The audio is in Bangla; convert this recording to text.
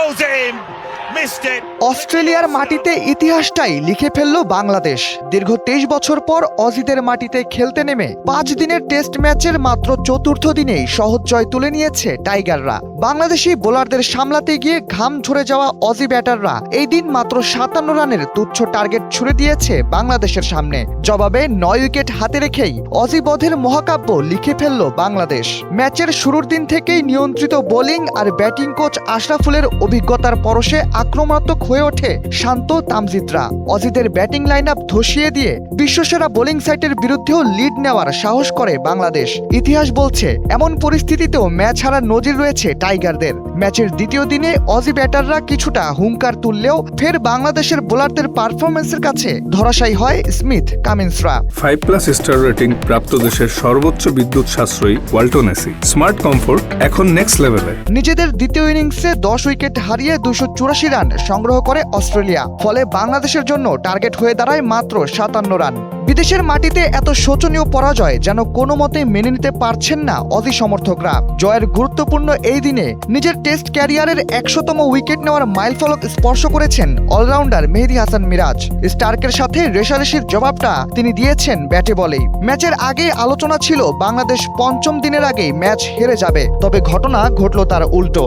goes in. Missed it. অস্ট্রেলিয়ার মাটিতে ইতিহাসটাই লিখে ফেলল বাংলাদেশ। দীর্ঘ 23 বছর পর অজিদের মাটিতে খেলতে নেমে 5 দিনের টেস্ট ম্যাচের মাত্র চতুর্থ দিনেই সহজ জয় তুলে নিয়েছে টাইগাররা। বাংলাদেশি বোলারদের সামলাতে গিয়ে ঘাম ঝরে যাওয়া অজি ব্যাটাররা এই দিন মাত্র 57 রানের তুচ্ছ টার্গেট ছুড়ে দিয়েছে বাংলাদেশের সামনে। জবাবে 9 উইকেট হাতে রেখেই অজি বধের মহাকাব্য লিখে ফেলল বাংলাদেশ। ম্যাচের শুরুর দিন থেকেই নিয়ন্ত্রিত বোলিং আর ব্যাটিং কোচ আশরাফুলের অভিজ্ঞতার পরশে আক্রমণাত্মক হয়ে ওঠে শান্ত তামজিদরা। অজিদের ব্যাটিং লাইন আপ ধসিয়ে দিয়ে বিশ্বসেরা বোলিং সাইটের বিরুদ্ধেও লিড নেওয়ার সাহস করে বাংলাদেশ। ইতিহাস বলছে এমন পরিস্থিতিতেও ম্যাচ হারার নজির রয়েছে টাইগারদের। ম্যাচের দ্বিতীয় দিনে অজি ব্যাটাররা কিছুটা হুঙ্কার তুললেও ফের বাংলাদেশের বোলারদের পারফরমেন্সের কাছে ধরাশায়ী হয় স্মিথ কামিন্সরা। 5+ স্টার রেটিং প্রাপ্ত দেশের সর্বোচ্চ বিদ্যুৎ সাশ্রয়ী ওয়ালটন এসি স্মার্ট কমফোর্ট এখন নেক্সট লেভেলে। নিজেদের দ্বিতীয় ইনিংসে 10 উইকেট হারিয়ে 284 রান সংগ্রহ করে অস্ট্রেলিয়া। ফলে বাংলাদেশের জন্য টার্গেট হয়ে দাঁড়ায় মাত্র 57 রান। বিদেশের মাটিতে এত শোচনীয় পরাজয় যেন কোনো মতে মেনে নিতে পারছেন না অজি সমর্থকরা। জয়ের গুরুত্বপূর্ণ এই দিনে নিজের টেস্ট ক্যারিয়ারের 100তম উইকেট নেওয়ার মাইলফলক স্পর্শ করেছেন অলরাউন্ডার মেহেদী হাসান মিরাজ। স্টার্কের সাথে রেশারেশির জবাবটা তিনি দিয়েছেন ব্যাটে বলেই। ম্যাচের আগে আলোচনা ছিল বাংলাদেশ 5ম দিনের আগেই ম্যাচ হেরে যাবে, তবে ঘটনা ঘটল তার উল্টো।